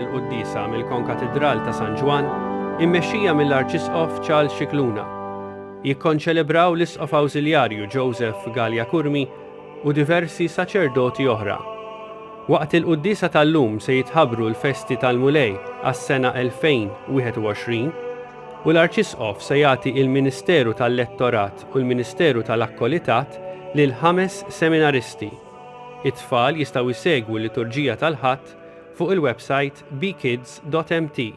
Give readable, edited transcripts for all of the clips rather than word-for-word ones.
il-Quddisa mill-Konkatedral ta' San Ġwan immexxija mill-Arċisqof Charles Scicluna. Jikkonċelebraw l-Isqof Awżiljarju Joseph Gallia Kurmi u diversi saċerdoti oħra. Waqt il-Quddisa tal-lum se jitħabbru l-festi tal-Mulej għas-sena 2021 u l-Arċisqof se jagħti il-Ministeru tal-Lettorat u l-Ministeru tal-Akkolitat lil 5 seminaristi. It-tfal jistgħu jsegwu l-liturġija tal-ħadd fuq il-website bkids.mt.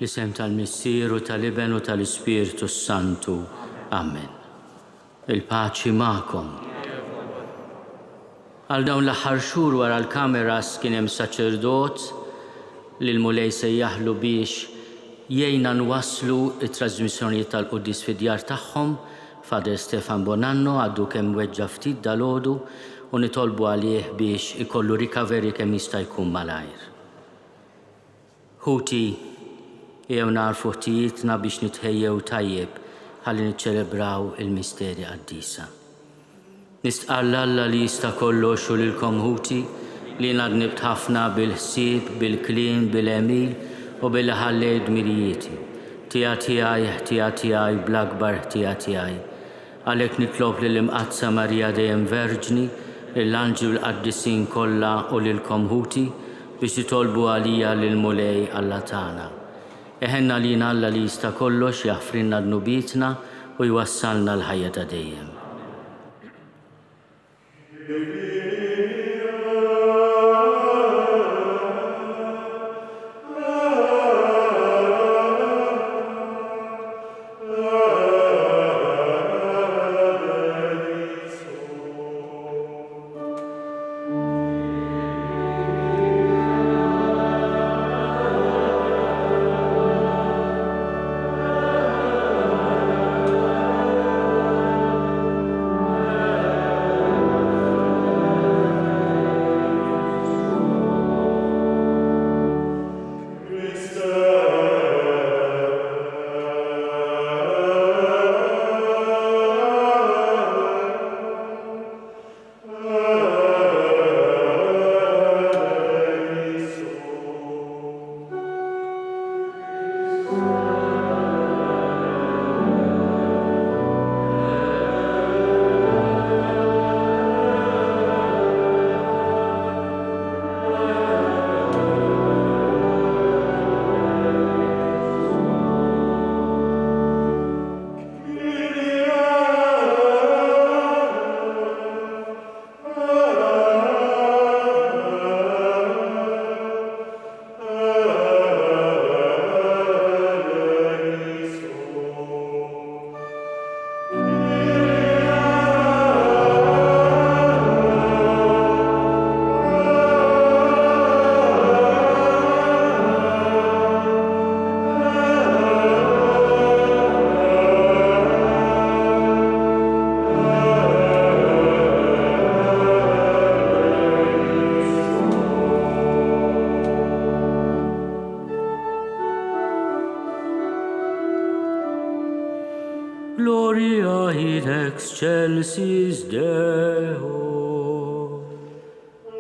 L-isem tal-Missieru tal-Iben u tal-Ispiritu Santu. Amen. Il-paċi ma'kom. Għal dawn l-aħħar xhur wara l-kameras kien hemm saċerdot li l-mulej sejjaħlu biex jgħinna nwasslu it-trasmissjonijiet tal-Quddis fid-djar tagħhom. Fader Stefan Bonanno għaddu kemm weġġa ftit dalgħodu u nitolbu għalih biex ikollu rikaveri kemm jista' jkun malajr. Ħuti, jew narfu ħtijietna biex nitħejjew tajjeb ħalli niċċelebraw il-misteri qaddisa. Nistqalla Alla li jista' kollox u lilkom ħuti li nadnibt ħafna bil-ħsieb, bil-kliem, bil-emil u bil-ħallej dmirijieti. Tija tiegħi bl-akbar tija tiegħi. Għalhekk nitlob lill-imqazza Marija dejjem Verġni, lill-anġli u l-qaddisin kollha u lilkom ħuti biex jitolbu għalija lill-mulej Alla tagħna. Eħenna lina Alla li jista' kollox jaħfrinna dnubietna u jwassalna l-ħajja ta' dejjem. Gloria in excelsis Deo.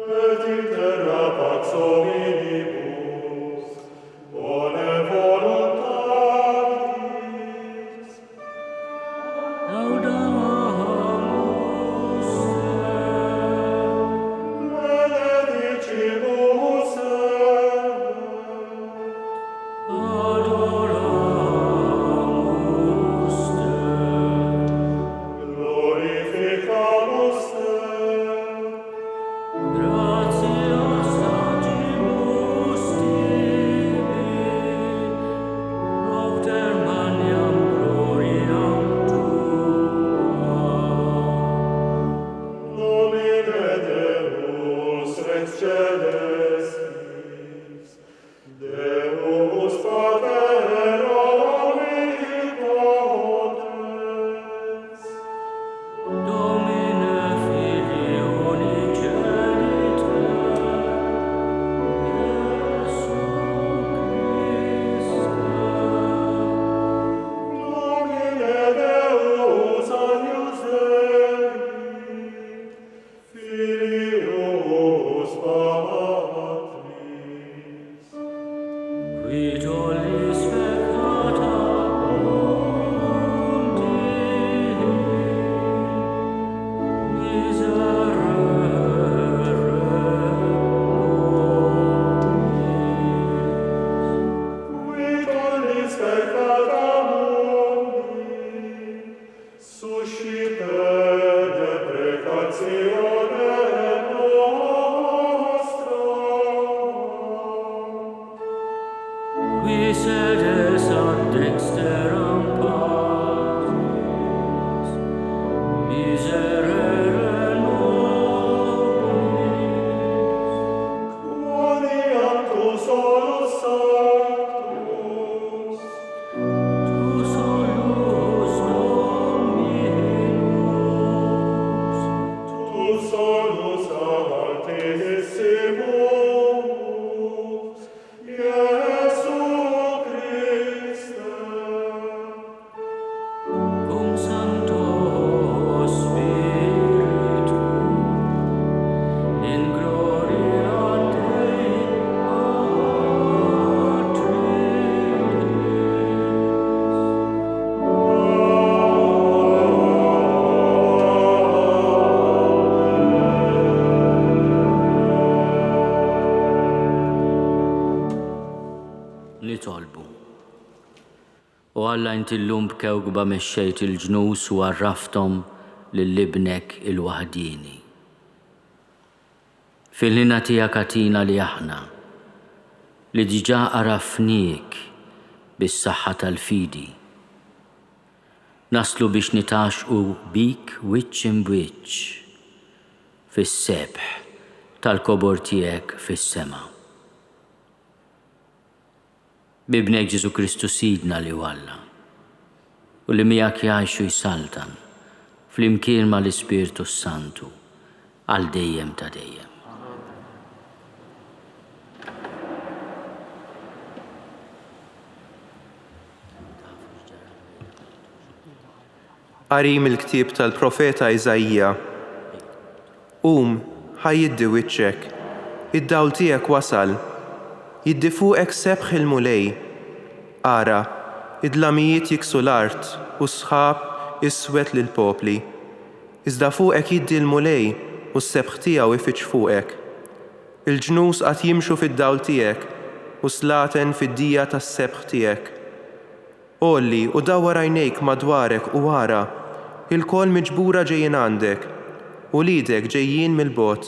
Et in terra pax hominibus, bone voluntatis. Laudamus Benedicimus Adoramus Glorificamus nitolbu. U Alla inti llum b'kewkba mexxejt il-ġnus u għarrafthom lill-ibnek il-waħdini. Fil-ħina tiegħek atina li aħna li diġà arafniek bis-saħħa tal-fidi. Naslu biex nitaxqu bik wiċċ imbiċċ fis-sebħ tal-kobor tiegħek fis-sema. Bibnek Ġesu Kristu Sidna li Alla u li miegħek jgħixu jsaltan fl-imkien mal-Ispirtu Santu għal dejjem ta' dejjem. Qari mill-ktieb tal-profeta Iżajja. Ħajjiddi wiċċek, id-dawl tiegħek wasal, jiddi fuqek sebħ il-mulej. Ara, id-dlamijiet jiksu l-art u sħab iswed lill-popli. Iżda fuqek jiddi l-mulej u s-sebħ tiegħu ifittx fuqek. Il-ġnus qatt jimxu fid-dawl tiegħek u slaten fid-dija tas-sebħ tiegħek. Olli u dawwar għajnejk madwarek u ara, il-kol miġbura ġejjin għandek, u lidek ġejjin mill-bot,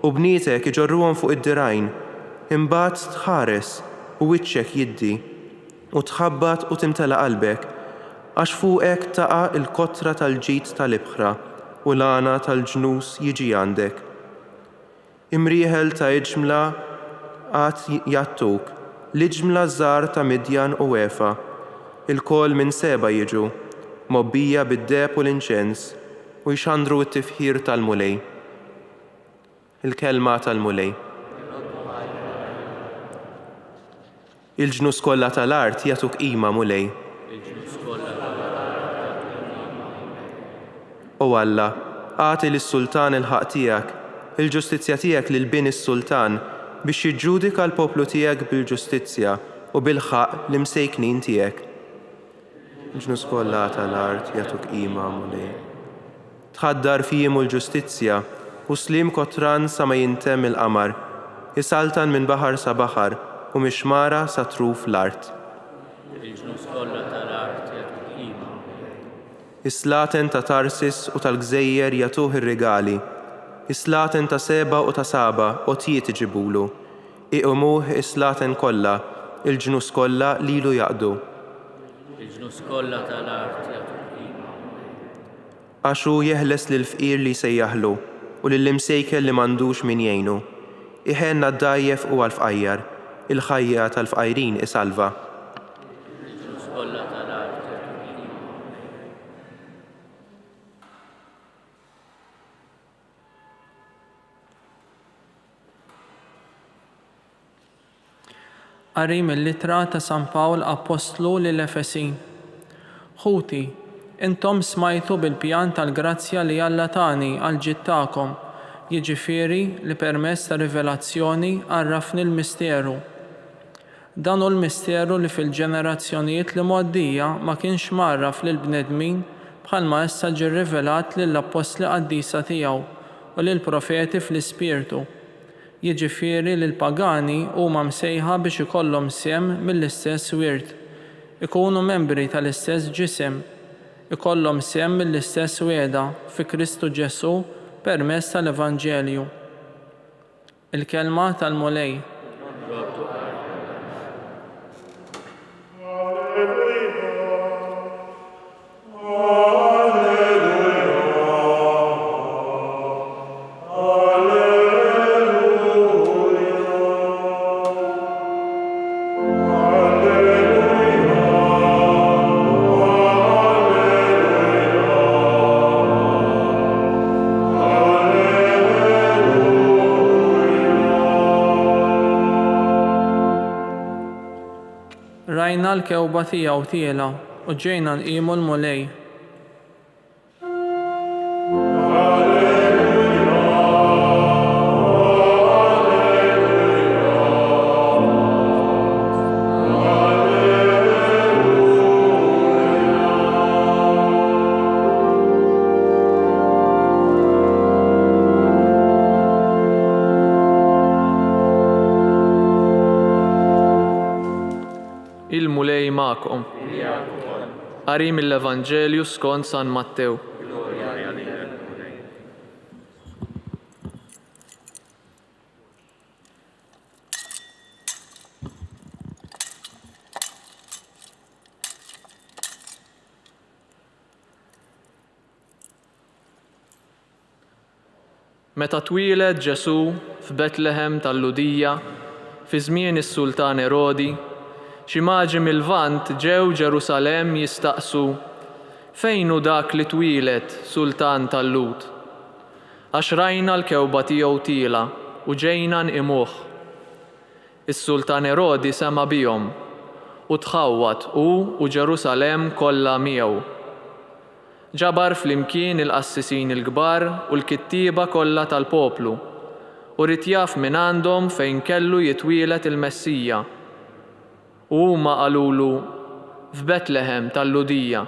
u bnietek iġorruhom fuq id-dirajn, imbagħad tħares u wiċċek jiddi, u tħabbat u timtela qalbek, għax fuqek taqa' il-kotra tal-ġid tal-ibħra u l-għana tal-ġnus jiġi għandek. Imrieħel ta' iġmla qatt jattuk, l-iġmla żgħar ta' Midjan u Efa, il-kol minn Seba jiġu, mobbija bid-deb u l-inċens u jxandru t-tifħir tal-mulej. Il-kelma tal-mulej. Il-ġnus kollha tal-art jagħtuk qima mulej. O Alla, għati lis-sultan il-ħaq tiegħek, il-ġustizzja tiegħek lil bin is-sultan biex jiġġudika l-poplu tiegħek bil-ġustizzja u bil-ħaq l-imsejknin tiegħek. Il-ġnus kollha tal-art jagħtuk qima mulej. Tħaddar fihim l-ġustizzja u slim kotran sa ma jintemm il-qamar, isaltan minn baħar sa baħar u mixmara sa truf l-art. Il-ġnus kollha tal-art jagħtuk qima. Islaten ta' Tarsis u tal-Gżejjer jagħtuh ir-rigali. Islaten ta' Seba u ta' Saba qotjiet iġibulu. Iqumuh islaten kollha, il-ġnus kollha lilu jaqdu. Il-ġnus kollha tal-art jagħtuk qima. Għaxu jeħles lill-fqir li sejjaħlu u lill-imsejkel li m'għandux min jgħinu. Iħenna d-dajjef u għal-fqajjar, il-ħajja tal-fqajrin isalva. Il-ġnus kollha tal-art jagħtuk qima. Qari mill-Littra ta' San Pawl Apostlu lill-Efesin. Ħuti, intom smajtu bil-pjan tal-grazzja li Alla tani għal ġittakom, jiġifieri li permezz ta' rivelazzjoni għarrafni l-misteru. Dan hu l-misteru li fil-ġenerazzjonijiet li moddija ma kienx marraf lil bnedmin bħalma issa ġie rrivelat lill-apostli qaddisa tiegħu u lill-profeti fl-Ispirtu. Jiġifieri li l-pagani huma msejħa biex ikollhom sehem mill-istess wirt, ikunu membri tal-istess ġisem, ikollhom sehem mill-istess wiegħda fi Kristu Ġesu permezz tal-Evanġelju. Il-kelma tal-mulej. Rajna l-kewba tiegħu tiela u ġejna nqimu l-mulej. magħkom. Qari mill-Evanġelju skont San Mattew. Meta twieled Ġesu f'Betlehem tal-Ludija fi żmien is-Sultan Erodi, xi maġi mill-Lvant ġew Ġerusalemm jistaqsu fejn hu dak li twieled Sultan tal-Lud. Għax rajna l-kewba tiegħu tila u ġejna nqimuh. Is-Sultan Erodi sema bihom u tħawwat u Ġerusalemm kollha miegħu. Ġabar flimkien il-qassisin il-kbar u l-kittieba kollha tal-poplu u rid jaf minn għandhom fejn kellu jitwielet il-Messija. U huma qalulu f'Betlehem tal-Ludija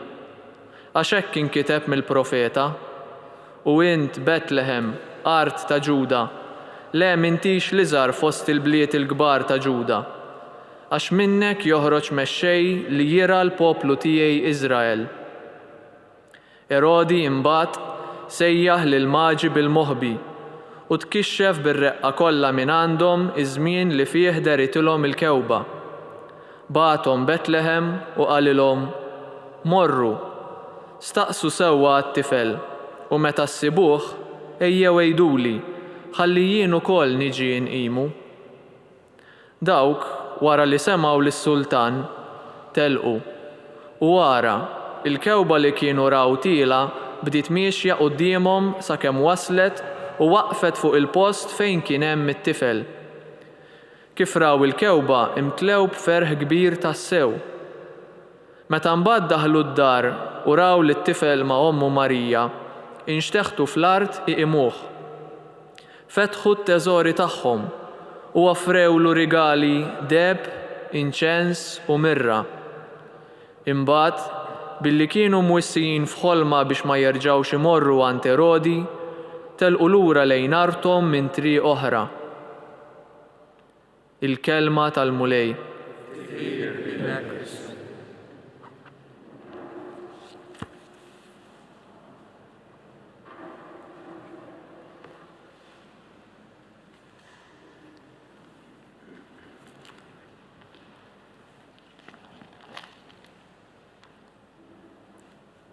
għax hekk inkiteb mill-profeta u int Betlehem art ta' Ġuda le m'intix l-iżgħar fost il-bliet il-kbar ta' Ġuda għax minnek joħroġ mexxej li jira l-poplu tiegħi Iżrael. Erodi imbagħad sejjaħ lil maġi bil-moħbi u tkixxef bir-reqqa kollha minn għandhom iż-żmien li fih deritilhom il-kewba. Bagħathom Betlehem u qalilhom morru, staqsu sewwa għat-tifel u meta ssibuh ejjew għejduli ħalli jien ukoll niġi nqimu. Dawk wara li semgħu lis-Sultan telqu u wara il-kewba li kienu raw tila bdiet miexja qudiemhom sakemm waslet u waqfet fuq il-post fejn kien hemm it-tifel. Kif raw il-kewba imtlew b'ferħ kbir tas-sew. Meta mbagħad daħlu d-dar u raw li t-tifel ma' ommu Marija, inxteħtu fl-art iqimuh. Fetħu t-teżori tagħhom u offrewlu rigali deb, inċens u mirra. Imbagħad billi kienu mwissijin f'ħolma biex ma jerġgħux imorru għand Erodi, telqu lura lejn arthom minn triq oħra. Il-kelma tal-mulej.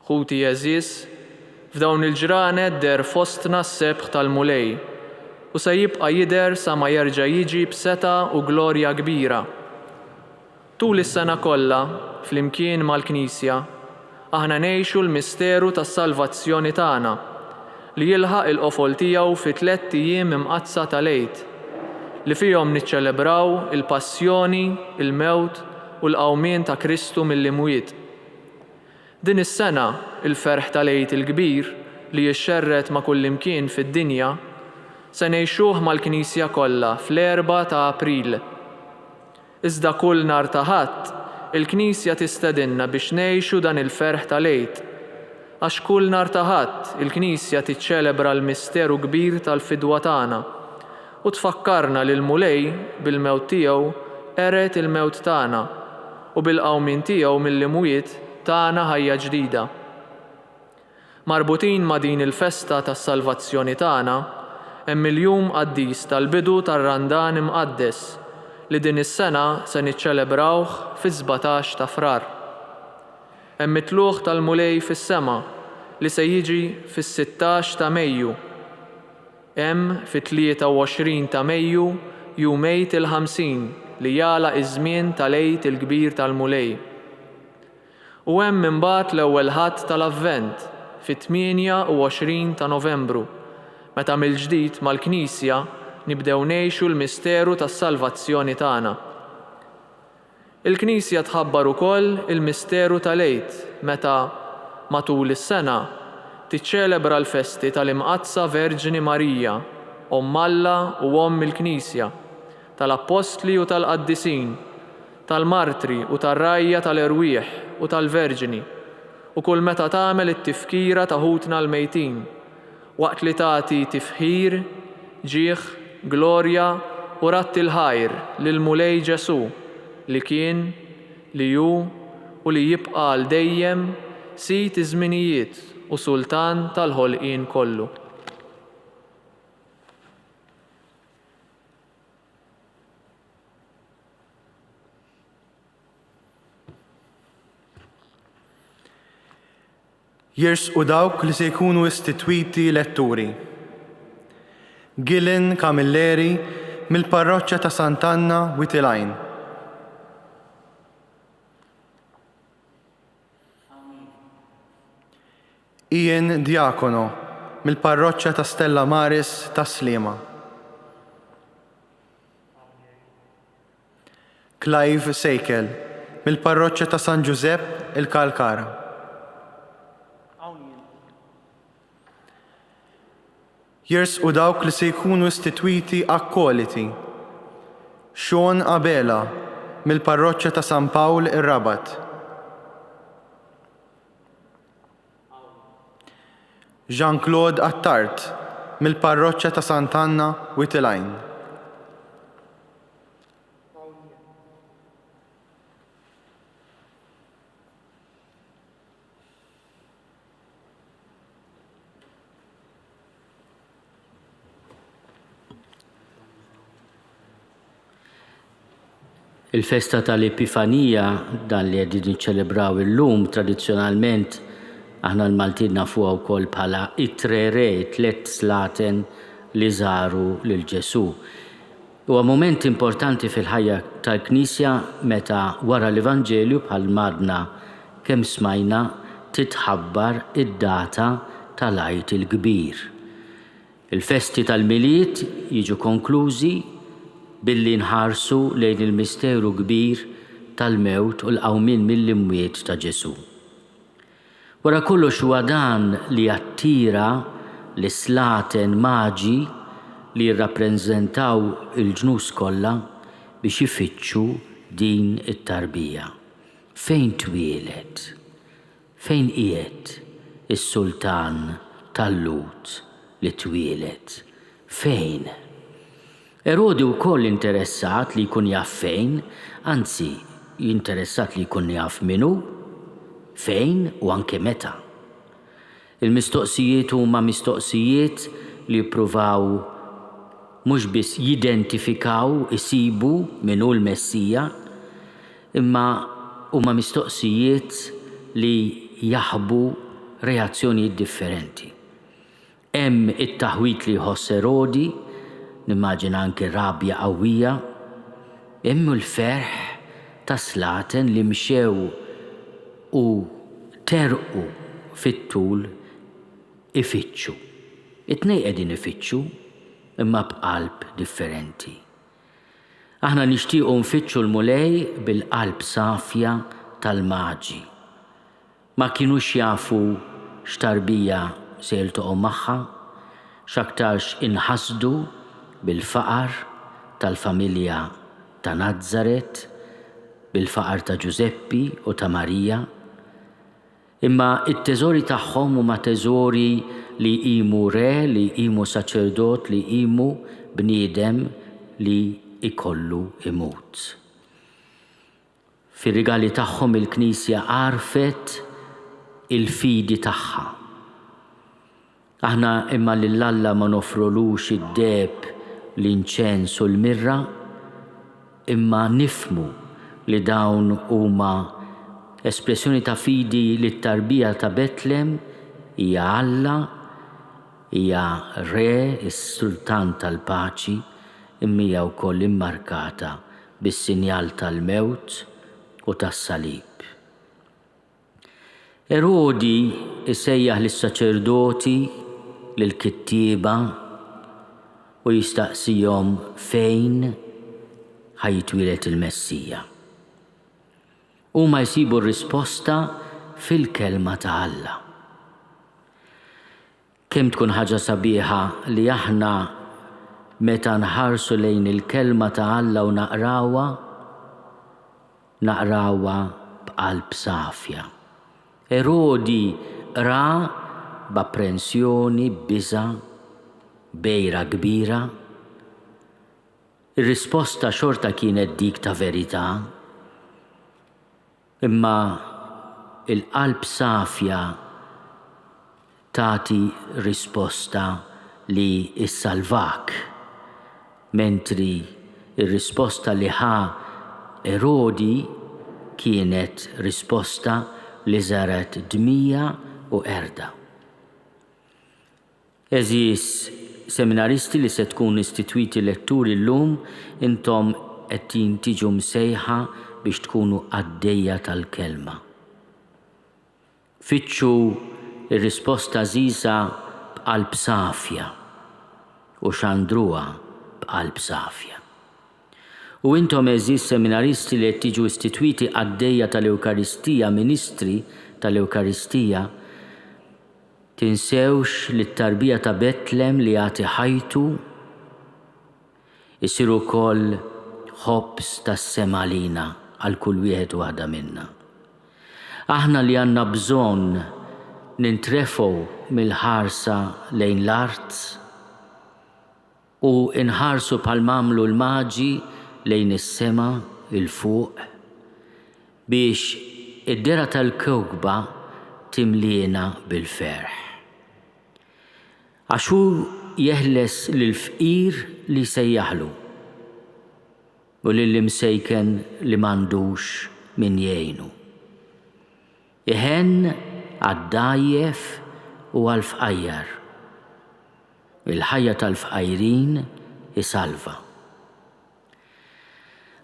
Ħuti eżiż, f'dawn il-ġranet der fostna s-sebħ tal-mulej u se jibqa' jidher sa ma jerġa' jiġi b'seta' u glorja kbira. Tul is-sena kollha, flimkien mal-Knisja, aħna ngħixu l-misteru tas-salvazzjoni tagħna li jilħaq il-qofol tiegħu fi 3 ijiem imqazza tal-għid li fihom niċċelebraw il-passjoni, il-mewt u l-qawmien ta' Kristu mill-imwiet. Din is-sena il-ferħ tal-għid il-kbir li jixxerret ma' kullimkien fid-dinja se ngħixuh mal-Knisja kollha fl-4 ta' April. Iżda kull nhar ta' Ħadd il-Knisja tistedinna biex ngħixu dan il-ferħ tal-għid għax kull nhar ta' Ħadd il-Knisja tiċċelebra l-misteru kbir tal-fidwa tagħna u tfakkarna li l-mulej bil-mewt tiegħu eret il-mewt tagħna u bil-qawmien tiegħu mill-imwiet tagħna ħajja ġdida. Marbutin ma' din il-festa tas-salvazzjoni tagħna hemm il-jum qaddis tal-bidu tar-Randan imqaddes li din is-sena se niċċelebrawh fi-17 ta' Frar. Hemm it-tluħ tal-mulej fis-sema li se jiġi fis-16 ta' Mejju. Hemm fit-23 ta' Mejju jum Għid il-50 li jagħlaq iż-żmien tal-għid il-kbir tal-mulej. U hemm imbagħad l-ewwel ħadd tal-Avvent fit-28 ta' Novembru, meta mill-ġdid mal-Knisja nibdew ngħixu l-misteru tas-salvazzjoni tagħna. Il-Knisja tħabbar ukoll il-misteru tal-għid meta matul is-sena tiċċelebra l-festi tal-Imqazza Verġini Marija, Omm Alla u Omm il-Knisja, tal-Apostli u tal-Qaddisin, tal-Martri u tar-Rajja tal-Erwieħ u tal-Verġini, u kull meta tagħmel it-tifkira ta' ħutna l-mejtin, waqt li tagħti tifħir, ġieħ, glorja u ratti l-ħajr lil mulej Ġesu li kien, li hu u li jibqa' għal dejjem sit iż-żminijiet u sultan tal-ħolqien kollu. Jirsqu dawk li se jkunu istitwiti letturi. Gillen Camilleri mill-parroċċja ta' Sant'Anna Witilajn. Ian Diakono mill-parroċċja ta' Stella Maris ta' Sliema. Clive Sejkel mill-parroċċja ta' San Giuseppe il-Kalkara. Jirsqu dawk li se jkunu istitwiti akkoliti. Sean Abela mill-parroċċja ta' San Pawl ir-Rabat. Jean-Claude Attart mill-parroċċja ta' Sant'Anna Witilajn. Il-festa tal-Epifanija dan li qegħdin niċċelebraw illum tradizzjonalment aħna l-Maltin nafuha wkoll bħala it-Trere, 3 slaten li żaru lil Ġesu. Huwa mument importanti fil-ħajja tal-Knisja meta wara l-Evanġelju bħal madna kemm smajna titħabbar id-data tal-Għid il-Kbir. Il-festi tal-Miliet jiġu konklużi billi nħarsu lejn il-misteru kbir tal-mewt u l-qawmien mill-imwiet ta' Ġesu. Wara kollox huwa dan li attira l-islaten maġi li jirrappreżentaw il-ġnus kollha biex ifittxu din it-tarbija. Fejn twieled? Fejn qiegħed is-sultan tal-Lut li twieled? Fejn? Erodi wkoll interessat li jkun jaf fejn, anzi jinteressat li jkun jaf minnu, fejn u anke meta. Il-mistoqsijiet huma mistoqsijiet li jippruvaw mhux biss jidentifikaw, isibu minnu l-Messija, imma huma mistoqsijiet li jaħbu reazzjonijiet differenti. Hemm it-taħwit li jħoss Erodi, nimmaġina anke rabja qawwija, hemm l-ferħ ta' slaten li mxew u terqu fit-tul ifittxu. It-tnejn qegħdin ifittxu imma b'qalb differenti. Aħna nixtiequ nfittxu l-mulej bil-qalb safja tal-maġi. Ma kinux jafu x'tarbija se jiltaqgħu magħha, x'aktarx inħasdu bil-faqar tal-familja ta' Nazzaret, bil-faqar ta' Giuseppi u ta' Marija, imma it-teżori tagħhom huma teżori li jqimu re, li jqimu saċerdot, li jqimu bniedem li ikollu imut. Fir-rigali tagħhom il-Knisja għarfet il-fidi tagħha. Aħna imma lill-Alla ma nofrolux id-deb l-inċens u l-mirra, imma nifmu li dawn huma espressjoni ta' fidi li t-tarbija ta' Betlem hija Alla, hija Re, is-Sultan tal-Paċi, imma hija wkoll immarkata bis-sinjal tal-mewt u tas-salib. Erodi isejjaħ lis-saċerdoti, lill-kittieba u jistaqsihom fejn ħajtwieled il-Messija. Huma jsibu r-risposta fil-kelma ta' Alla. Kemm tkun ħaġa sabiħa li aħna meta nħarsu lejn il-kelma ta' Alla u naqrawha b'qalb safja. Erodi ra b'apprensjoni, biża', bejra kbira. Ir-risposta xorta kienet dik ta' verità, imma il-qalb safja tagħti risposta li issalvak, mentri ir-risposta li ħa Erodi kienet risposta li żaret dmija u erda. Eżis seminaristi li se tkun istitwiti letturi llum, intom qed tiġu msejħa biex tkunu għaddejja tal-kelma. Fitxu ir-risposta żgħira b'qalb safja u xandruha b'qalb safja. U intom eżis seminaristi li qed tiġu istitwiti għaddejja tal-Ewkaristija, ministri tal-Ewkaristija, tinsewx li t-tarbija ta' Betlem li għati ħajtu isiru wkoll ħobs tas-semalina għal kull wieħed waħda minna. Aħna li għandna bżonn nintrefgħu mill-ħarsa lejn l-art u nħarsu bħal mamlu l-maġi lejn is-sema il-fuq biex id-dera tal-kewkba timliena bil-ferħ. Għaxu jeħles lil-fqir li sejjaħlu u lill-imsejken li m'għandux min jgħinu. Iħen għad-dajjef u għal-fqajjar. Il-ħajja tal-fqajrin isalva.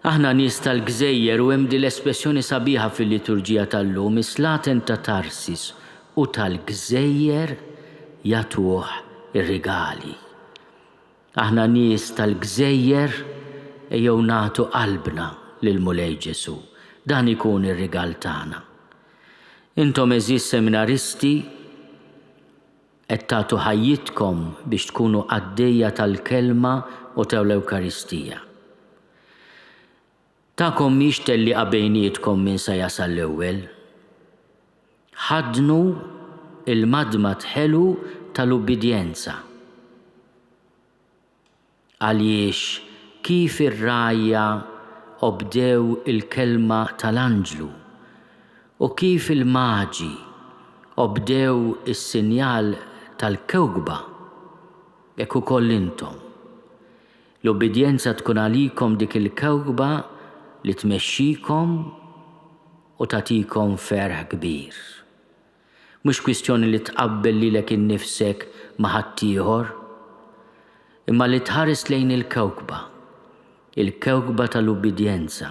Aħna nies tal-Gżejjer u hemm din l-espressjoni sabiħa fil-liturġija tal-lum, is-slaten ta' Tarsis u tal-Gżejjer jagħtuh ir-rigali. Aħna nies tal-Gżejjer ejjew nagħtu qalbna lil Mulej Ġesu. Dan ikun ir-rigal tagħna. Intom eżis seminaristi qed tagħtu ħajjitkom biex tkunu għaddejja tal-kelma u tal-Ewkaristija. Ta'kom mhix telliqa bejnietkom min se jasal l-ewwel. Ħadnu il-madma tħelu tal-ubbidjenza. Għaliex kif ir-rajja obdew il-kelma tal-anġlu u kif il-maġi obdew is-sinjal tal-kewkba, hekk ukoll intom. L-ubbidjenza tkun għalikom dik il-kewkba li tmexxikom u tagħtikom ferħ kbir. Mhux kwistjoni li tqabbel lilek innifsek ma' ħadd ieħor, imma li tħares lejn il-kewkba tal-ubbidjenza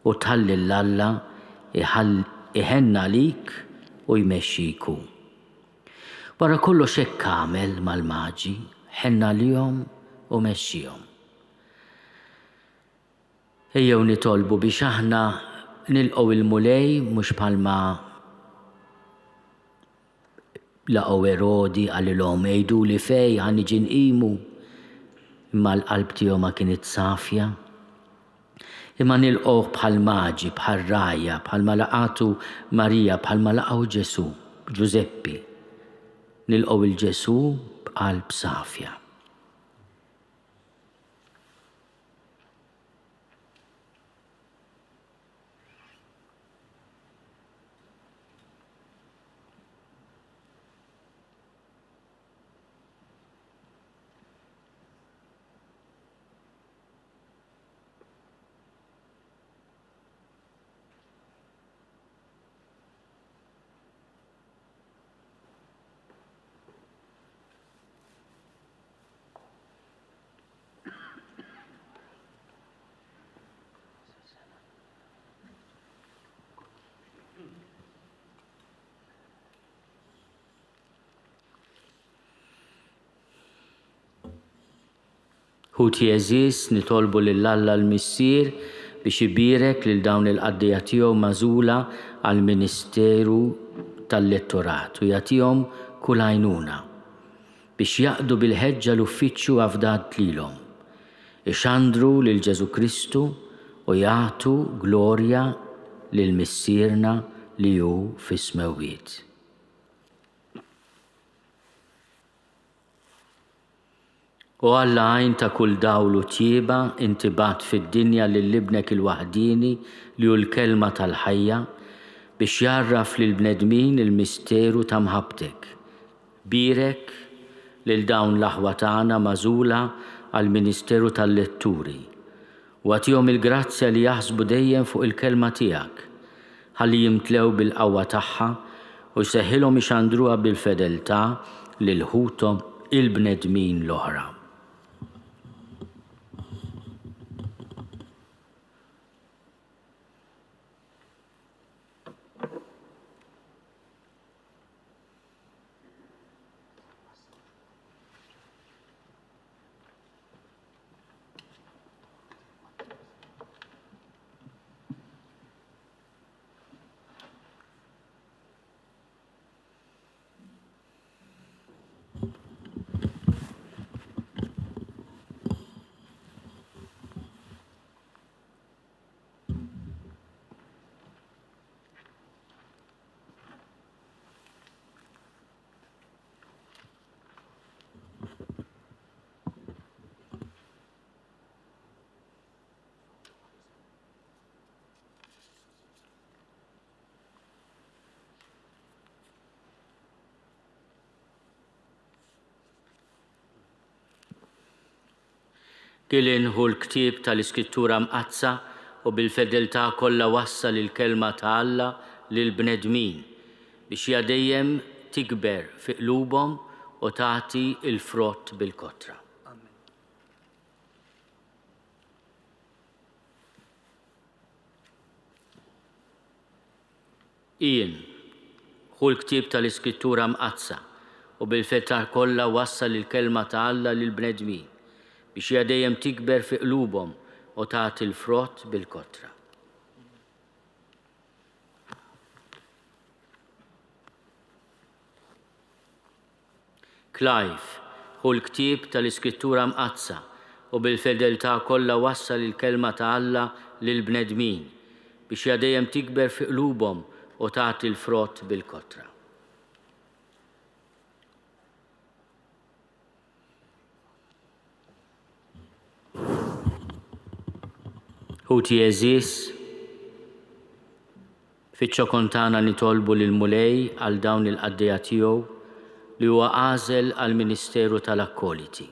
u tħalli l-Alla iħenna lik u jmexxiku. Wara kollox hekk għamel mal-maġi, ħenna lihom u mexxihom. Ejjew nitolbu biex aħna nilqgħu il-mulej mhux bħalma laqgħu Erodi għalilhom ejduli fej ħan niġi nqimu, imma l-qalb tiegħu ma kienet safja. Imma nilqgħu bħal maġi, bħal rajja, bħalma laqatu Marija, bħalma laqgħu Ġesu, Ġuseppi. Nilqgħu il-Ġesu b'qalb safja. Ħuti eżis nitolbu lill-Alla l-Missier biex ibirek lil dawn il-qaddija tiegħu magħżula għall-Ministeru tal-Lettorat u jagħtihom kull għajnuna biex jaqdu bil-ħeġġa l-uffiċċju avdat lilhom, ixandru lil Ġesu Kristu u jagħtu glorja lil Missierna li hu fis-smewwiet. U Alla għajn ta' kull dawlu tjieba inti bat fid-dinja lil ibnek il-waħdini li hu l-kelma tal-ħajja biex jarraf lil bnedmin il-misteru ta' mħabtek. Birek lil dawn l-aħwa tagħna magħżula għall-Ministeru tal-Letturi u għatihom il-grazzja li jaħsbu dejjem fuq il-kelma tiegħek ħalli jimtlew bil-qawwa tagħha u jseħħilhom ixandruha bil-fedeltà lil ħuthom il-bnedmin l-oħra. Kien hu l-ktieb tal-Iskrittura mqazza u bil-fedeltà kollha wassal il-kelma ta' Alla lil bnedmin biex hija dejjem tikber fi qlubhom u tagħti l-frott bil-kotra. Ien hu l-ktieb tal-Iskrittura mqazza u bil-fedeltà kollha wassal il-kelma ta' Alla lil bnedmin biex hija dejjem tikber fi qlubhom u tagħti l-frott bil-kotra. Clive hu l-ktieb tal-Iskrittura mqazza u bil-fedeltà kollha wassal il-kelma ta' Alla lil bnedmin biex hija dejjem tikber fi qlubhom u tagħti l-frott bil-kotra. Ħuti eżis, fiċ-ċokontana nitolbu lil Mulej għal dawn il-qaddejja tiegħu li huwa għażel għall-Ministeru tal-Akkoliti.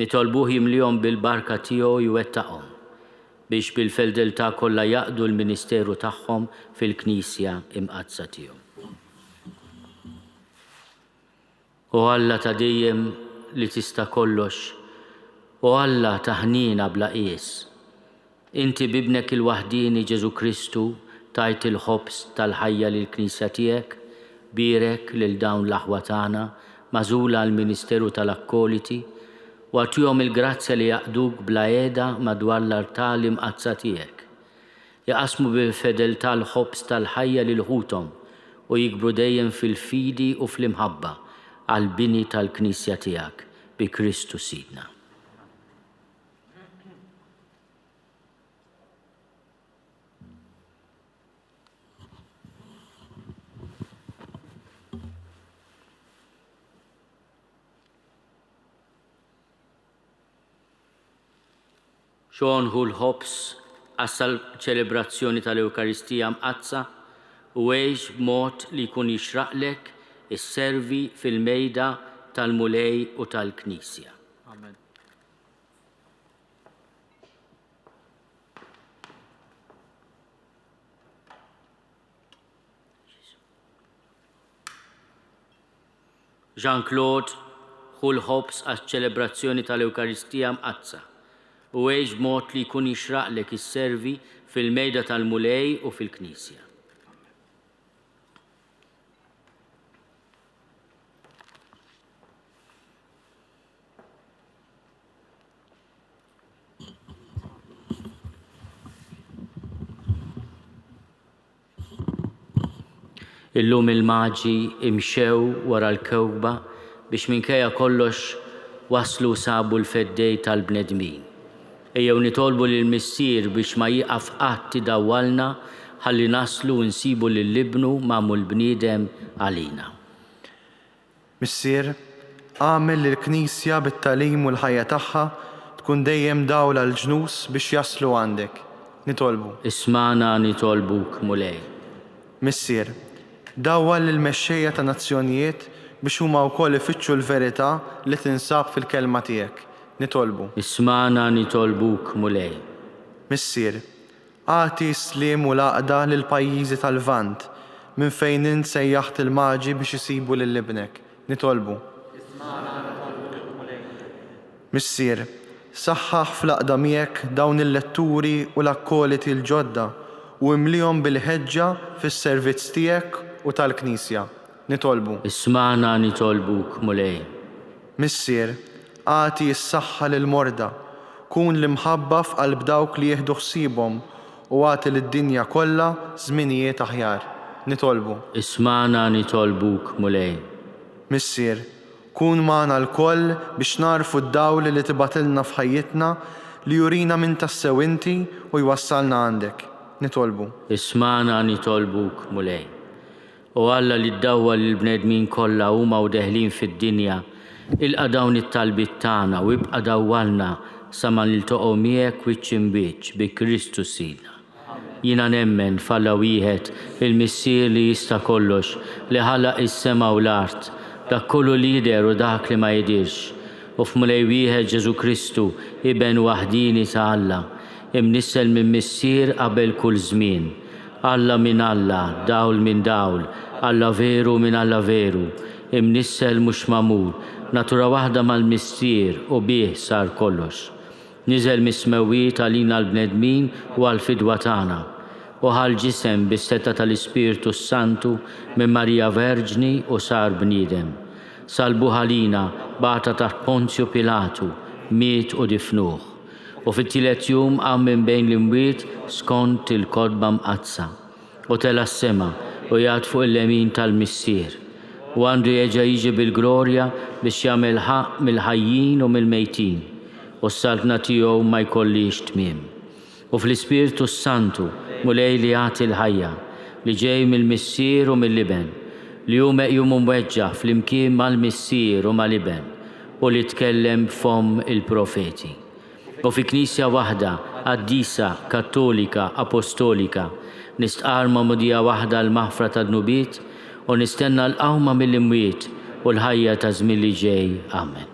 Nitolbuh jimlihom bil-barka tiegħu jwettaqhom biex bil-fedeltà kollha jaqdu l-Ministeru tagħhom fil-Knisja imqazza tiegħu. U Alla ta' dejjem li tista' kollox, u Alla ta' ħnina bla qies. Inti bibnek il-waħdini Ġesu Kristu tajt il-ħobs tal-ħajja lill-Knisja tiegħek, birek lil dawn l-aħwa tagħna magħżula għall-Ministeru tal-Akkoliti u għatihom il-grazzja li jaqduk bla qiegħda madwar l-artal imqazza tiegħek. Jaqasmu bil-fedeltà l-ħobs tal-ħajja lil ħuthom u jikbru dejjem fil-fidi u fl-imħabba għall-bini tal-Knisja tiegħek bi Kristu Sidna. Xon hu l-ħobs għassal ċelebrazzjoni tal-Ewkaristija mqazza u għejx b'mod li jkun jixraqlek is-servi fil-mejda tal-Mulej u tal-Knisja. Amen. Jean-Claude hu l-ħobs għax-ċelebrazzjoni tal-Ewkaristija mqazza u għejx b'mod li jkun jixraqlek is-servi fil-mejda tal-Mulej u fil-Knisja. Illum il-maġi imxew wara l-kewkba biex minkejja kollox waslu sabu l-feddej tal-bnedmin. Ejjew nitolbu lill-Missier biex ma jieqaf qatt idawwalna ħalli naslu nsibu lill-ibnu magħmul bniedem għalina. Missier, għamel lill-Knisja bit-tagħlim u l-ħajja tagħha tkun dejjem dawla l-ġnus biex jaslu għandek. Nitolbu. Ismana nitolbuk Mulej. Missier, dawwal lill-mexxejja ta' nazzjonijiet biex huma wkoll ifittxu l-verità li tinsab fil-kelma tiegħek. Nitolbu. Ismana nitolbuk mulej. Missier, għati sliem u laqda lil pajjiżi tal-Lvant minn fejn int sejjaħt il-maġi biex isibu lil ibnek. Nitolbu. Missier, saħħaħ fl-aqda miegħek dawn il-letturi u l-akkoliti l-ġodda u imlihom bil-ħeġġa fis-servizz tiegħek u tal-Knisja. Nitolbu. Ismana nitolbuk mulej. Missier, għati s-saħħa lil-morda, kun l-imħabba f'qalb dawk li jieħdu ħsiebhom u għati lid-dinja kollha żminijiet aħjar. Nitolbu. Ismana nitolbuk mulej. Missier, kun magħna l-koll biex narfu d-dawl li tibatilna f'ħajjitna li jurina minn tassew inti u jwassalna għandek. Nitolbu. Ismana nitolbuk mulej. U Alla li d-dawwa l-bnedmin kollha huma u deħlin fid-dinja, ilqa' dawn it-talbit tagħna u ibqa' dawwalna sa ma niltaqgħu miegħek wiċċ imbiċċ bi Kristu Sina. Jiena nemmen f'Alla wieħed il-Missier li jista' kollox li ħalaq is-sema u l-art, dak kollu li jidher u dak li ma jidirx. U f'mulej wieħed Ġesu Kristu iben waħdini ta' Alla, imnissel minn Missier qabel kull żmien. Alla minn Alla, dawl minn dawl, Alla veru minn Alla veru, imnissel mhux magħmul, natura waħda mal-Missier u bih sar kollox. Niżel mis-smewwiet għalina l-bnedmin u għall-fidwa tagħna. U ħal ġisem bis-seta tal-Ispiritu Santu minn Marija Verġni u sar bniedem. Salbu ħalina bata taħt Ponzju Pilatu, miet u difnuh. U fit-tielet jum qam minn bejn l-imwiet skont il-kodba mqazza. U tela s-sema u jgħad fuq il-lemin tal-Missier. U għandu jeġa jiġi bil-glorja biex jagħmel ħaq mill-ħajjin u mill-mejtin. U s-saltna tiegħu ma jkollix tmiem. U fl-Ispiritu Santu mulej li jagħti l-ħajja li ġej mill-Missier u mill-Iben li hu meqjum mweġġa fl-imkien mal-Missier u mal-Iben u li tkellem f'hom il-profeti. U fi Knisja waħda, qaddisa, kattolika, apostolika, nistqar ma'mudija waħda l-maħfra tad-nubiet u nistenna l-qawma mill-imwiet u l-ħajja ta' żmien li ġej. Amen.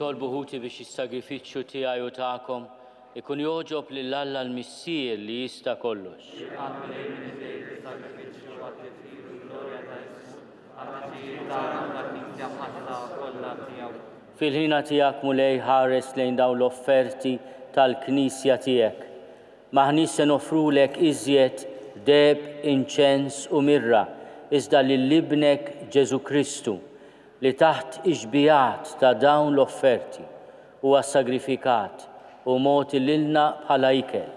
Tolbu ħuti biex is-sagrifiċċju tiegħi u tagħkom Ikun joġob lill-Alla l-Missier li jista' kollox. Fil-ħina tiegħek mulej ħares lejn dawn l-offerti tal-Knisja tiegħek. Maħniex se nofrulek iżjed deb, inċens u mirra, iżda lill-ibnek Ġesu Kristu li taħt iġbijat ta' dawn l-offerti huwa sagrifikat u moti lilna bħala ikel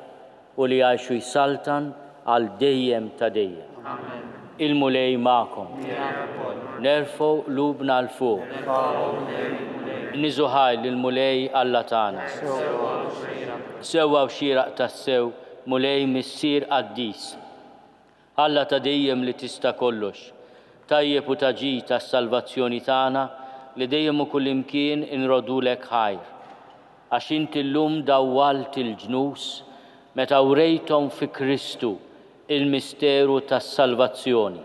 u li għajxu jsaltan għal dejjem ta' dejjem. Il-mulej ma'kom. Nerfgħu lubna l fuq. Niżuħaj lill-mulej Alla tagħna. Sewwa u xieraq tas-sew mulej missier qaddis. Alla ta' dejjem li tista' kollox. Tajjeb u taġi tas-salvazzjoni tagħna li dejjem u kullimkien inrodulek ħajr. Għax inti llum dawwalt il-ġnus meta wrejthom fi Kristu il-misteru tas-salvazzjoni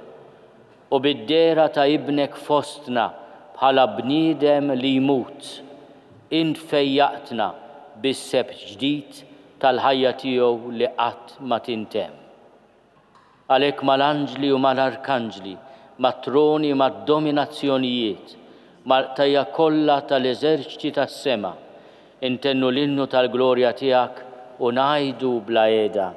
u bid-dera ta' ibnek fostna bħala bniedem li jmut int fejjaqtna bis-sebt ġdid tal-ħajja tiegħu li qatt ma tintemm. Għalhekk mal-anġli u mal-arkanġli, mat-troni mad-dominazzjonijiet, mal-tajja kollha tal-eżerċiti tas-sema, intennu l-innu tal-glorja tiegħek u ngħidu bla qiegħda.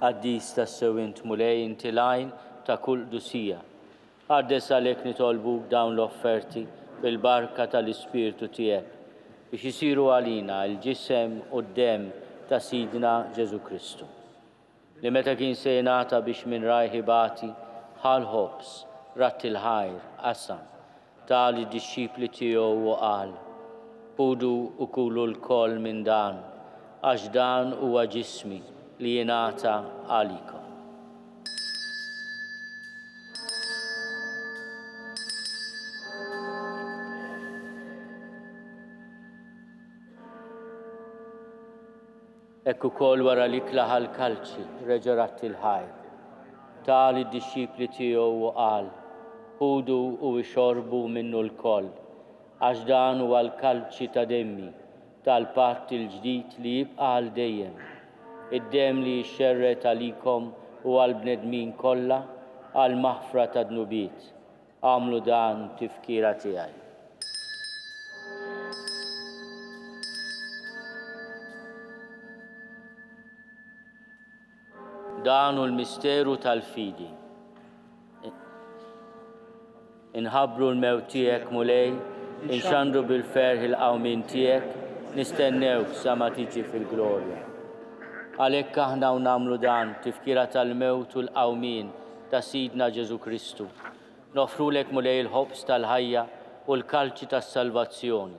Qaddis tas-sew int mulej inti lajn ta' kull dusija. Ħaddes għalhekk nitolbuk dawn l-offerti bil-barka tal-Ispirtu tiegħek biex isiru għalina l-ġisem u d-dem ta' Sidna Ġesu Kristu. Li meta kien se jingħata biex minn rajħibati ħal ħobs ratt il-ħajr qasam tali d-disċipli tiegħu u qal: Ħudu u kulu l-koll minn dan għax dan huwa ġismi li jingħata għalikom. Ekk ukoll wara li klaħa l-kalċi reġa' ratt il-ħajr. Tali d-disċipli tiegħu u qal: Ħudu u ixorbu minnu l-koll għax dan huwa l-kalċi ta' demmi tal-patt il-ġdid li jibqa' għal dejjem. Id-dem li jxerret għalikom u għal-bnedmin kollha għal maħfra ta' dnubiet. Għamlu dan tifkira tiegħi. Dan hu l-misteru tal-fidi. Inħabbru l-mewt tiegħek mulej, inxandru bil-ferħ il-qawmin tiegħek, nistennewk sa ma tiġi fil-glorja. Għalhekk aħna u nagħmlu dan tifkira tal-mewt u l-qawmin ta' Sidna Ġesu Kristu. Nofrulek mulej il-ħobs tal-ħajja u l-kalċi tas-salvazzjoni.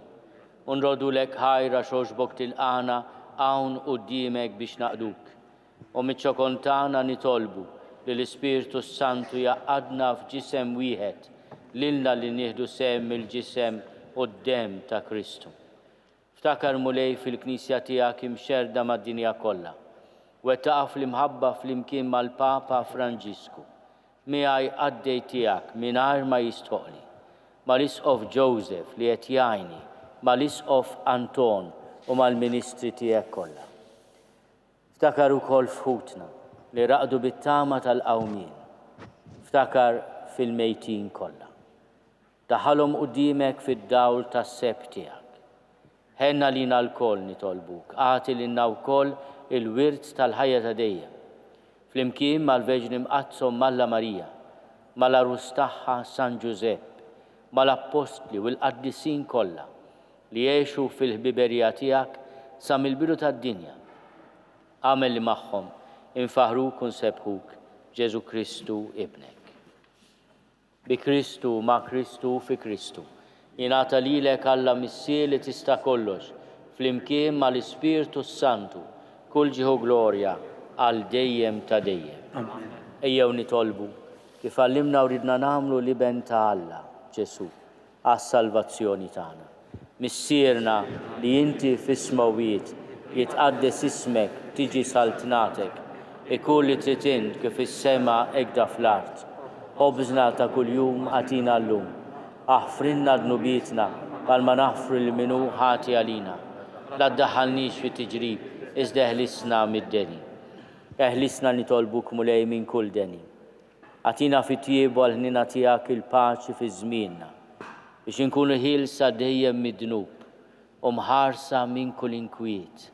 Unrodulek ħajra xoġbok tilqana hawn quddiemek biex naqduk. U miċ-ċokontana nitolbu li l-Ispirtu Santu jaqadna f'ġisem wieħed lilna li nieħdu sehem il-ġisem u d-dem ta' Kristu. Ftakar mulej fil-Knisja tiegħek imxerda mad-dinja kollha. Wettaqa fl-imħabba fl-imkien mal-Papa Franġisku. Miegħi għaddej tiegħek mingħajr ma jistħoqli. Mal-Isqof Joseph li qed jgħinni, mal-Isqof Anton u mal-Ministri tiegħek kollha. Ftakar ukoll f'ħutna li raqdu bit-tama tal-qawmien. Ftakar fil-mejtin kollha. Daħalhom quddiemek fid-dawl tas-seb tiegħek. Ħenna lina l-koll nitolbuk, għati lilna wkoll il-wirt tal-ħajja ta' dejjem. Flimkien mal-Verġni Mqazzom Malla Marija, mal-Arus tagħha San Giuseppe, mal-Apostli u l-Qaddisin kollha li jgħixu fil-ħbiberija tiegħek sa mill-bidu tad-dinja. Għamel li magħhom infaħruk u nsebħuk Ġesu Kristu ibnek. Bi Kristu, ma' Kristu, fi Kristu. Jingħata lilek Alla Missir li tista' kollox, flimkien mal-Ispirtu Santu, kull ġieħu glorja għal dejjem ta' dejjem. Ejjew nitolbu kif għallimna u ridna nagħmlu liben ta' Alla Ġesu għas-salvazzjoni tagħna. Missierna li inti fis-smawiet jitqaddes ismek tiġi saltnatek, ikun li trid int kif is-sema hekk fl-art. Ħobżna ta' kuljum għatina llum. Aħfrinna dnubietna bħalma naħfru l-minu ħati għalina. La ddaħħalniex fi tiġrib, iżda eħlisna mid-deni. Eħlisna nitolbuk mulej minn kull deni. Għatina fit-tjiebu għal-ħnina tiegħek il-paċi fi żmienna biex inkunu ħielsa dejjem mid-dnub u mħarsa minn kull inkwiet.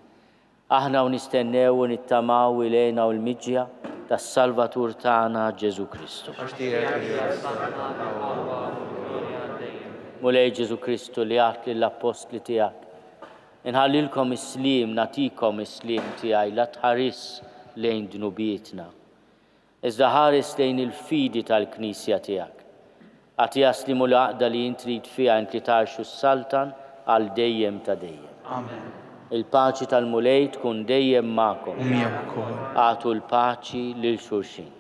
Aħna u nistennew u nittamaw ilejna u l-miġja tas-Salvatur tagħna Ġesu Kristu. Mulej Ġesu Kristu li għat lill-Apostli tiegħek. Inħallilkom is-slim, natikom is-slim tiegħi la tħares lejn dnubietna. Iżda ħares lejn il-fidi tal-Knisja tiegħek. Għati jaslimu l-għaqda li intrid fiha inti tarxu s-saltan għal dejjem ta' dejjem. Amen. Il-paċi tal-mulej tkun dejjem magħkom. Għatu l-paċi lil xulxin.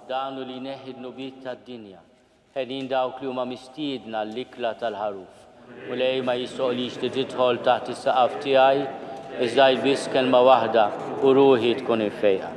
Danu li neħid nubiet tad-dinja, ħedin dawk li huma mistiedna l-ikla tal-ħaruf. U lej ma jistoqlix li tidħol taħt is-saqaf tiegħi, iżda biss kelma waħda u ruħi tkun infejqa.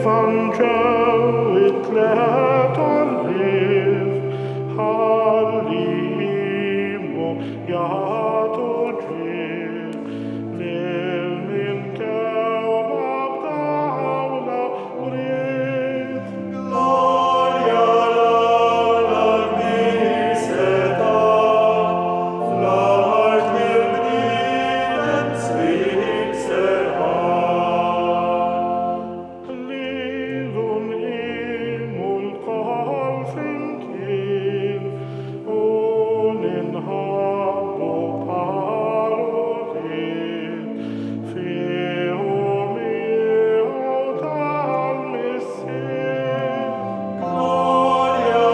fanġew it-tlet għal-rif, ħallimu jagħtu ġib, lil min kewwa b'dawla u ried. Glorja l-Miseta, fl-art mill-bniedem slik serħan. Lilun imu l-kol flimkien, u ninħabbu bħal-udien, fihom ieħu tal-missien. Glorja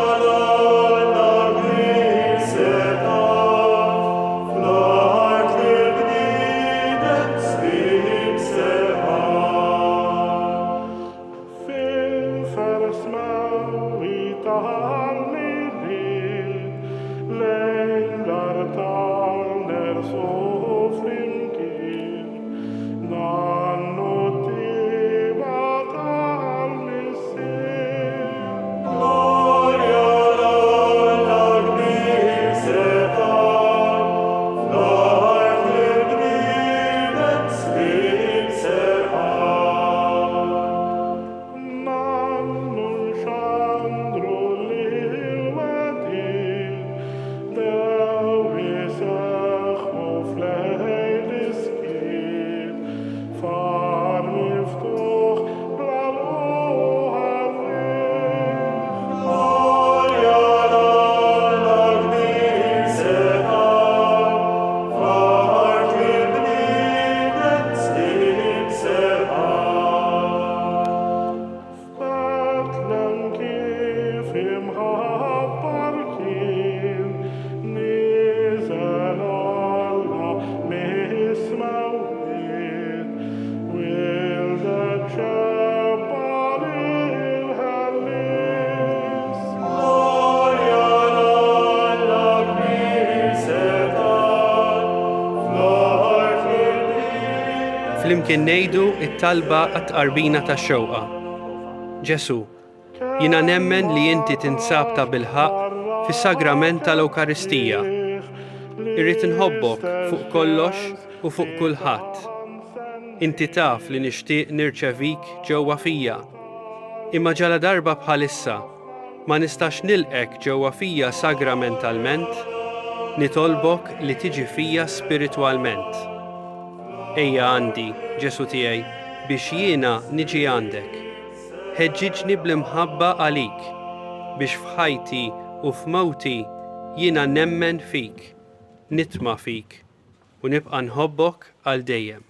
l-Miseta, fl-art mill-bniedem slik serħan. Fil-fers mawi tal-nidin, lejn l-artal nersu flimkien, nannu t-tiba tal-missien. Glorja l-Miseta, fl-art mill-bniedem slik serħan. Nannu nxandru l-wadin, dewi seħħu fl-lejl iskin, far miftuħ bl-għal-uħarriħ. Glorja l-Miseta, fl-art mill-bniedem slik serħan. F'Betlem kif imħabbar kien, niżel Alla mismawin, wildet ġebbar il-ħellis. Glorja l-Miseta, fl-art mill-bniedem. Flimkien ngħidu it-talba għat-qarbina tax-xewqa. Ġesu, jiena nemmen li inti tinsab ta' bilħaq fis-sagrament tal-Ewkaristija. Irrid inħobbok fuq kollox u fuq kulħadd. Inti taf li nixtieq nirċevik ġewwa fija. Imma ġala darba bħalissa ma nistax nilqek ġewwa fija sagramentalment, nitolbok li tiġi fija spiritwalment. Ejja għandi, Ġesu tiegħi, biex jiena niġi għandek. Ħeġġiġni bl-imħabba għalik, biex f'ħajti u f'mawti jiena nemmen fik, nitma' fik, u nibqa' nħobbok għal dejjem.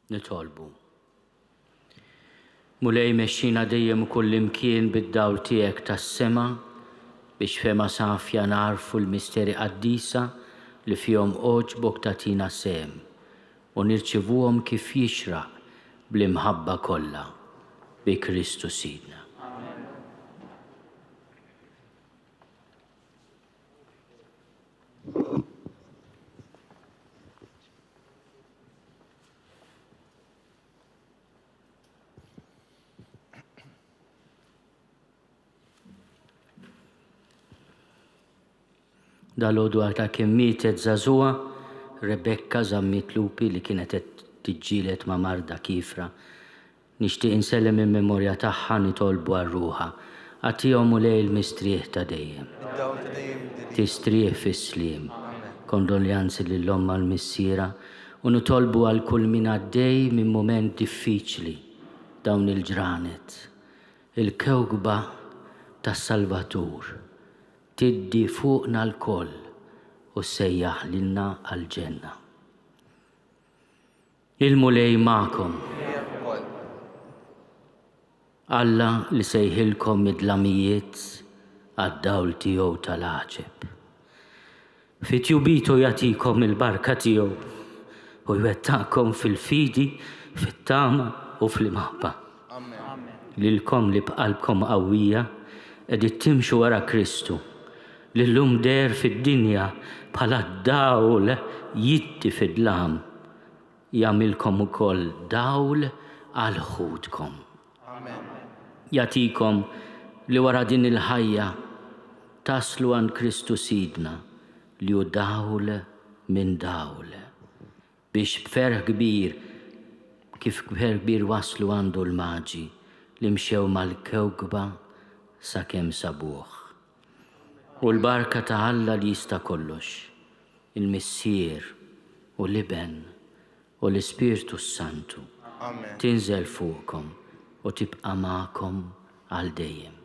Nitolbu. Mulej mexxina dejjem kull imkien bid-dawl tiegħek tas-sema biex fema safja narfu l-misteri qaddisa li fihom oġbok tatina sem u nirċivuhom kif jixraq bl-imħabba kollha bi Kristu Sidna. Dal-għodu għata kemmiet Zazua, Rebekka zammit lupi li kienet tiġġielet ma' marda kifra Nixtieq insellem in-memorja tagħha nitolbu għar-ruħa. Għatihom u lej il-mistrieħ ta' dejjem. Tistrieħ fis-sliem. Kondoljanzi lill-omma l-missiera u nitolbu għal kull min għaddej minn mument diffiċli dawn il-ġranet. Il-kewkba tas-Salvatur tiddi fuqna l-koll u sejjaħ lilna għal-ġenna. Il-mulej ma'kom. Alla li sejħilkom mid-dlamijiet għad-dawl tiegħu tal-għaġeb. Fit-jubitu jagħtikom il-barka tiegħu u jwettaqkom fil-fidi, fit-tama u fl-imħabba. Lilkom li bqalbkom qawwija qegħdin timxu wara Kristu li llum der fid-dinja bħala dawl jitti fid-dlam jagħmilkom ukoll dawl għal ħudkom. Jagħtikom li wara din il-ħajja taslu għand Kristu Sidna li hu dawl minn dawl biex b'ferħ kbir kif b'ferħ kbir waslu għandu l-maġi li mxew mal-kewkba sakemm sabuh. U l-barka ta' Alla li jista' kollox, il-Missier u l-Iben u l-Ispirtu Santu tinżel fuqkom u tibqa' magħkom għal dejjem.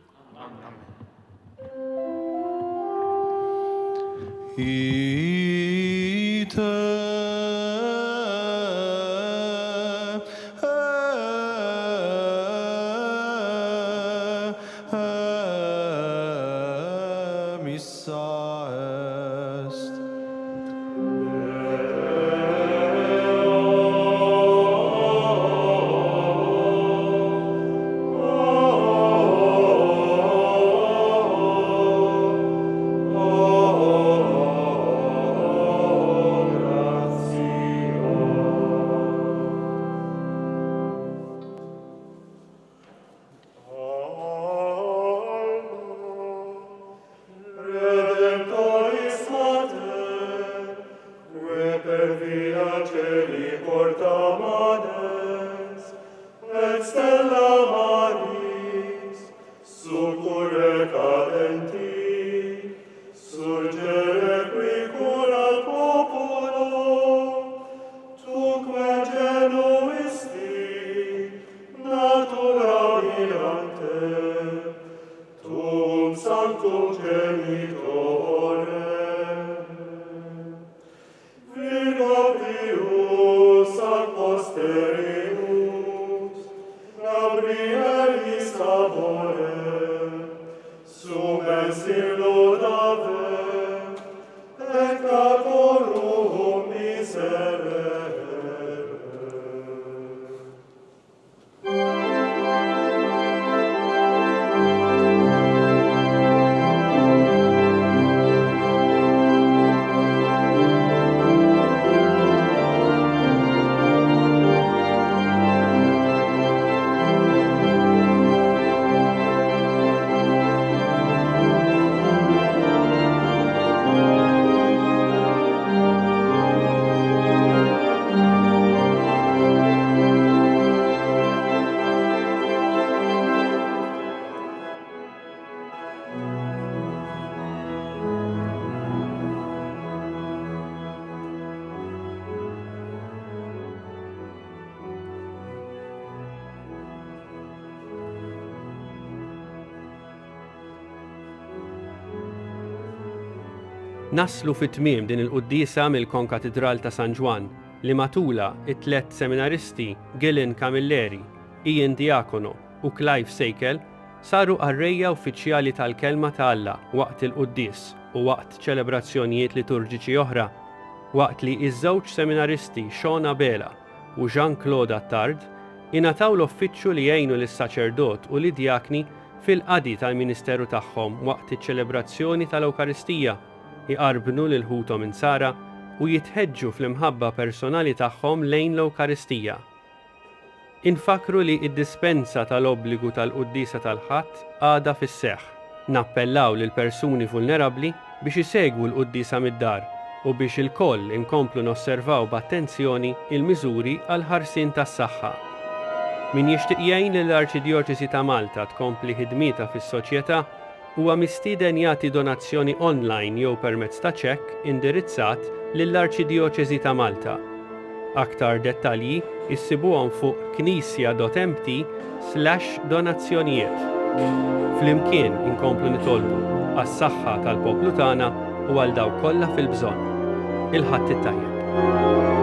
Naslu fit-tmiem din il-quddisa mill-Konkatedral ta' San Ġwan li matula it-tlet seminaristi Gillen Camilleri, Ian Diakono u Clive Seikel saru qarrejja uffiċjali tal-kelma ta' Alla waqt il-quddis u waqt ċelebrazzjonijiet liturġiċi oħra, waqt li iż-żewġ seminaristi Sean Abela u Jean-Claude Attard ingħataw l-uffiċċju li jgħinu lis-saċerdot u lid-djakni fil-qadi tal-ministeru tagħhom waqt iċ-ċelebrazzjoni tal-Ewkaristija, iqarbnu lil ħutom insara u jitħeġġu fl-imħabba personali tagħhom lejn l-Ewkaristija. Infakru li id-dispensa tal-obbligu tal-quddisa tal-ħadd għadha fis-seħħ. Nappellaw lil persuni vulnerabbli biex isegwu l-quddisa mid-dar u biex il-koll inkomplu nosservaw b'attenzjoni il-miżuri għal ħarsien tas-saħħa. Min jixtieq jgħin lill arċidjoċesi ta' Malta tkompli ħidmieta fis-soċjetà huwa mistieden jagħti donazzjoni online jew permezz ta' ċekk indirizzat lill-Arċidjoċesi ta' Malta. Aktar dettalji issibuhom fuq knisja.mt/donazzjonijiet. Flimkien inkomplu nitolbu għas-saħħa tal-poplu tagħna u għal dawk kollha fil-bżonn. Il-ħadd it-tajjeb.